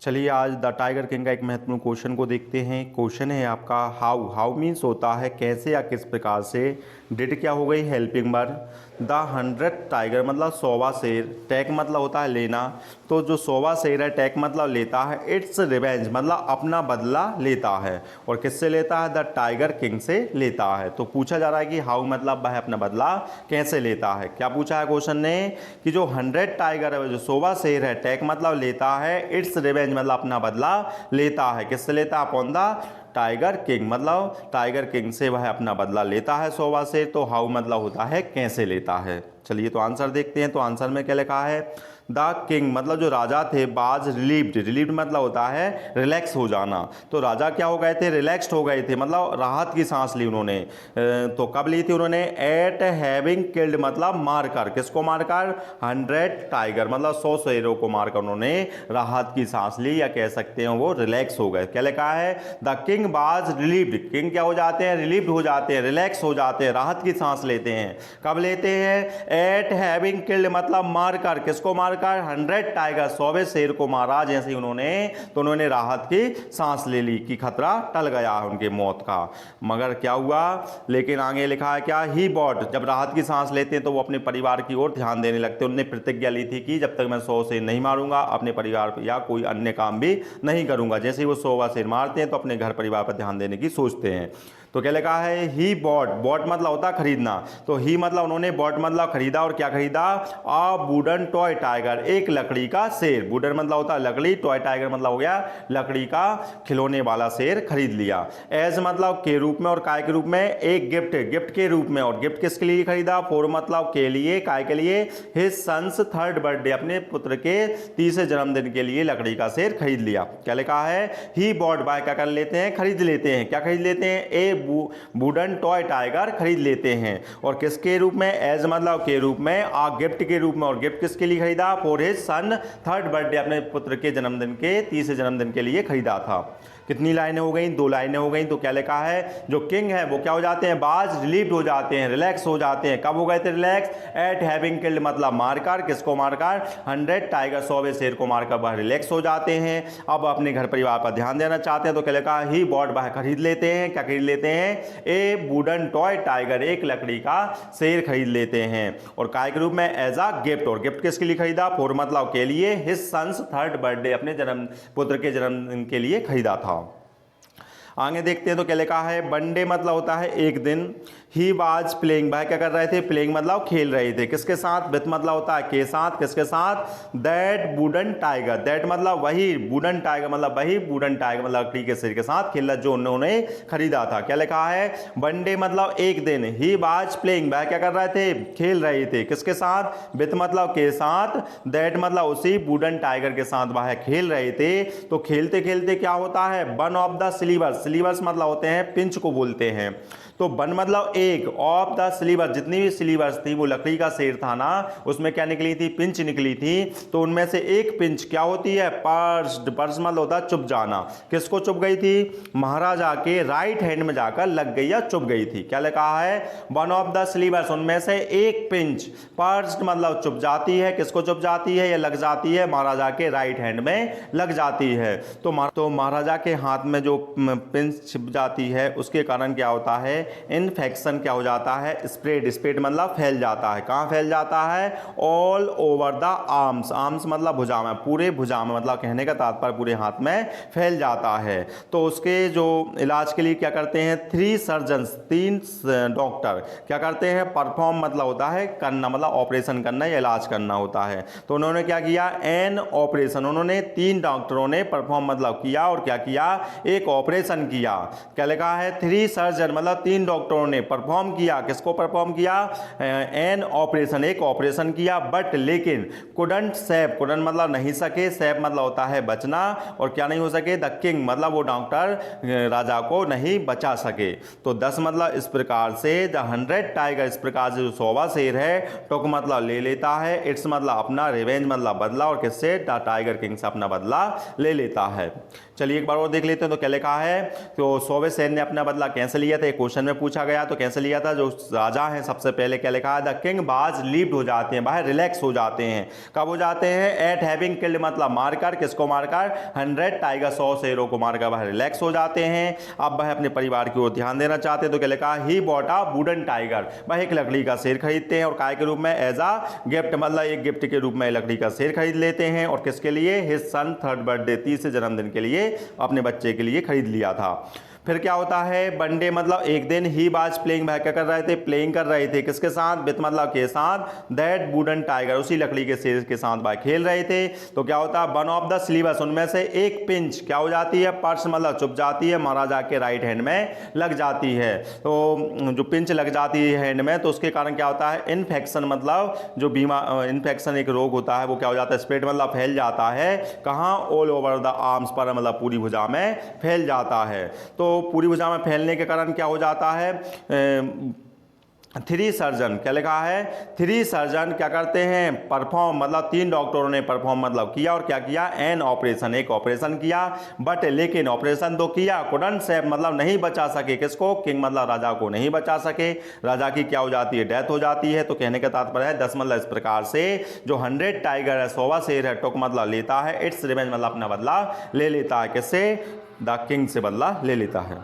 चलिए आज the tiger king का एक महत्वपूर्ण क्वेश्चन को देखते हैं। क्वेश्चन है आपका हाउ। हाउ मीन्स होता है कैसे या किस प्रकार से। डिड क्या हो गई हेल्पिंग वर्ब। द 100 टाइगर मतलब 100वां शेर। टेक मतलब होता है लेना। तो जो 100वां शेर है टेक मतलब लेता है। इट्स रिवेंज मतलब अपना बदला लेता है। और किससे लेता है? द टाइगर किंग से लेता है। तो पूछा जा रहा है कि हाउ मतलब वह अपना बदला कैसे लेता है। क्या पूछा है क्वेश्चन ने कि जो 100 टाइगर है जो 100वां शेर है टेक मतलब लेता है। इट्स रिवेंज मतलब अपना बदला लेता है। किससे लेता है? अपॉन द टाइगर किंग मतलब टाइगर किंग से वह अपना बदला लेता है 100वां से। तो हाउ मतलब होता है कैसे लेता है। चलिए तो आंसर देखते हैं। तो आंसर में क्या लिखा है? द किंग मतलब जो राजा थे बाज रिलीव्ड। रिलीव्ड मतलब होता है रिलैक्स हो जाना। तो राजा क्या हो गए थे? रिलैक्स्ड हो गए थे मतलब राहत की सांस ली उन्होंने। तो कब ली थी उन्होंने? एट हैविंग किल्ड मतलब मारकर। किसको मारकर? 100 टाइगर मतलब 100 शेरों को मारकर उन्होंने राहत की सांस ली, या कह सकते हैं वो रिलैक्स हो गए। क्या लिखा है? द किंग बाज रिलीव्ड। किंग क्या हो जाते हैं? रिलीव्ड हो जाते हैं, रिलैक्स हो जाते हैं, राहत की सांस लेते हैं। कब लेते हैं? एट हैविंग किल्ड मतलब मारकर। किसको मारकर? 100 टाइगर 100वें शेर को मारा जैसे ही उन्होंने, तो उन्होंने राहत की सांस ले ली कि खतरा टल गया उनके मौत का। मगर क्या हुआ? लेकिन आगे लिखा है क्या? He bought. जब राहत की सांस लेते हैं तो वो अपने परिवार की ओर ध्यान देने लगते हैं। उन्होंने प्रतिज्ञा ली थी कि जब तक मैं 100 शेर नहीं मारूंगा अपने परिवार या कोई अन्य काम भी नहीं करूंगा। जैसे ही वो 100वां शेर मारते हैं तो अपने घर परिवार पर ध्यान देने की सोचते हैं। तो क्या लिखा है? He bought. बॉट मतलब होता है खरीदना। तो ही मतलब उन्होंने, बॉट मतलब खरीदा। और क्या खरीदा? आ वुडन टॉय टाइगर एक लकड़ी का शेर। वुडन मतलब होता है लकड़ी, टॉय टाइगर मतलब हो गया लकड़ी का खिलौने वाला शेर खरीद लिया। एज मतलब के रूप में और काय के रूप में। एक गिफ्ट, गिफ्ट के रूप में। और गिफ्ट किसके लिए खरीदा? फॉर मतलब के लिए, काय के लिए। हिज सन्स 3rd बर्थडे अपने पुत्र के 30वें जन्मदिन के लिए लकड़ी का शेर खरीद लिया। क्या लिखा है? ही बॉट बाय क्या कर लेते हैं? खरीद लेते हैं। क्या खरीद लेते हैं? ए वुडन टॉय टाइगर खरीद लेते हैं। और किसके रूप में? एज मतलब के रूप में, आ गिफ्ट के रूप में। और गिफ्ट किसके लिए खरीदा? For his son 3rd birthday अपने पुत्र के जन्मदिन के 30वें जन्मदिन के लिए खरीदा था। कितनी लाइनें हो गई? 2 लाइनें हो गई। तो क्या लिखा है? जो किंग है वो क्या हो जाते हैं? बाज रिलीव्ड हो जाते हैं, रिलैक्स हो जाते हैं। कब हो गए थे रिलैक्स? एट हैविंग किल्ड मतलब मारकर। किसको मारकर? 100 टाइगर 100वें शेर को मारकर वह रिलैक्स हो जाते हैं। अब अपने घर परिवार पर ध्यान देना चाहते हैं। तो क्या लिखा? ही बॉट वह खरीद लेते हैं। क्या खरीद लेते हैं? ए वुडन टॉय टाइगर एक लकड़ी का शेर खरीद लेते हैं। और काय के रूप में? As a gift. और गिफ्ट किसके लिए खरीदा? फॉर मतलब के लिए। हिज सन्स 3rd बर्थडे अपने पुत्र के जन्मदिन के लिए खरीदा था। आगे देखते हैं तो क्या लिखा है? वनडे मतलब होता है एक दिन। ही वाज प्लेइंग, भाई क्या कर रहे थे? प्लेइंग मतलब खेल रहे थे। किसके साथ? विथ मतलब होता है के साथ। किसके साथ? That wooden tiger. दैट मतलब वही, वुडन टाइगर मतलब वही, वुडन टाइगर मतलब लकड़ी के शेर के साथ खेल रहा जो उन्होंने खरीदा था। क्या लिखा है? वनडे मतलब एक दिन। ही वाज प्लेइंग, भाई क्या कर रहे थे? खेल रहे थे। किसके साथ? विथ मतलब के साथ। दैट मतलब उसी वुडन टाइगर के साथ वह खेल रहे थे। तो खेलते खेलते क्या होता है? One of the slivers. Slivers मतलब होते हैं पिंच को बोलते हैं। तो वन मतलब एक, ऑफ द स्लीवर जितनी भी स्लीवर्स थी, वो लकड़ी का शेर था ना, उसमें क्या निकली थी? पिंच निकली थी। तो उनमें से एक पिंच क्या होती है? पर्स्ड। पर्स मतलब होता है चुभ जाना। किसको चुभ गई थी? महाराजा के राइट हैंड में जाकर लग गई या चुभ गई थी। क्या लिखा है? वन ऑफ द स्लीवर्स उनमें से एक पिंच। पर्स्ड मतलब चुभ जाती है। किसको चुभ जाती है या लग जाती है? महाराजा के राइट हैंड में लग जाती है। तो महाराजा के हाथ में जो पिंच छिप जाती है उसके कारण क्या होता है? इन्फेक्शन क्या हो जाता है? स्प्रेड। स्प्रेड मतलब फैल जाता है। कहां फैल जाता है? All over the arms. Arms मतलब भुजा में, पूरे भुजा में मतलब कहने का तात्पर्य पूरे हाथ में फैल जाता है। तो उसके जो इलाज के लिए क्या करते हैं? 3 सर्जन्स 3 डॉक्टर क्या करते हैं? परफॉर्म मतलब होता है करना, मतलब ऑपरेशन करना या इलाज करना होता है। तो उन्होंने क्या किया? An operation. उन्होंने 3 डॉक्टरों ने परफॉर्म मतलब किया और क्या किया? एक ऑपरेशन किया। क्या लिखा है? 3 सर्जन मतलब 3 डॉक्टरों ने परफॉर्म किया। किसको परफॉर्म किया? एन ऑपरेशन, एक ऑपरेशन किया। बट लेकिन कुडंट सेव। कुडंट मतलब नहीं सके, सेव मतलब होता है बचना। और क्या नहीं हो सके? द किंग मतलब वो डॉक्टर राजा को नहीं बचा सके। तो 10 मतलब इस प्रकार से द 100 टाइगर इस प्रकार से जो 100वां शेर है टोक मतलब ले लेता है। इट्स मतलब अपना, रिवेंज मतलब बदला। और किससे? द टाइगर किंग से अपना बदला ले लेता है। चलिए एक बार और देख लेते हैं तो क्या लिखा है? तो 100वें शेर ने अपना बदला कैसे लिया था? क्वेश्चन में पूछा गया। तो कैसे लिया था, जो राजा हैं सबसे पहले क्या लिखा है, द किंग बाज लीव्ड हो जाते हैं, वह रिलैक्स हो जाते हैं। कब हो जाते हैं, एट हैविंग किल्ड मतलब मारकर, किसको मारकर, 100 टाइगर, 100 शेरों को मारकर वह रिलैक्स हो जाते हैं। अब वह अपने परिवार की ओर ध्यान देना चाहते हैं, तो क्या लिखा, he bought a wooden tiger, वह एक लकड़ी का शेर खरीदते हैं और काय के रूप में, एज अ गिफ्ट मतलब एक गिफ्ट के रूप में लकड़ी का शेर खरीद लेते हैं। और किसके लिए, हिज सन थर्ड बर्थडे, तीसरे जन्मदिन के लिए अपने बच्चे के लिए खरीद लिया था। फिर क्या होता है, वनडे मतलब एक दिन, ही बाज प्लेइंग, वह क्या कर रहे थे, प्लेइंग कर रहे थे, किसके साथ, विथ मतलब के साथ, दैट वुडन टाइगर, उसी लकड़ी के शेर के साथ वह खेल रहे थे। तो क्या होता है, वन ऑफ द स्लीवर्स, उनमें से एक पिंच क्या हो जाती है, पर्स मतलब चुप जाती है, महाराजा के राइट हैंड में लग जाती है। तो जो पिंच लग जाती है हैंड में, तो उसके कारण क्या होता है, इन्फेक्शन मतलब जो बीमार, इन्फेक्शन एक रोग होता है, वो क्या हो जाता है, स्प्रेड मतलब फैल जाता है, कहाँ, ऑल ओवर द आर्म्स पर मतलब पूरी भुजा में फैल जाता है। तो पूरी भुजा में फैलने के कारण क्या हो जाता है, थ्री सर्जन, क्या लिखा है, थ्री सर्जन क्या करते हैं, परफॉर्म मतलब 3 डॉक्टरों ने परफॉर्म मतलब किया, और क्या किया, एन ऑपरेशन, एक ऑपरेशन किया, बट लेकिन ऑपरेशन तो किया, कुडंट सेव मतलब नहीं बचा सके, किसको, किंग मतलब राजा को नहीं बचा सके, राजा की क्या हो जाती है, डेथ हो जाती है। तो कहने का तात्पर्य है 10 मतलब इस प्रकार से जो 100 टाइगर है, 100वां शेर है, टुक मतलब लेता है, इट्स रिवेंज मतलब अपना बदला ले लेता है, किससे, द किंग से बदला ले लेता है।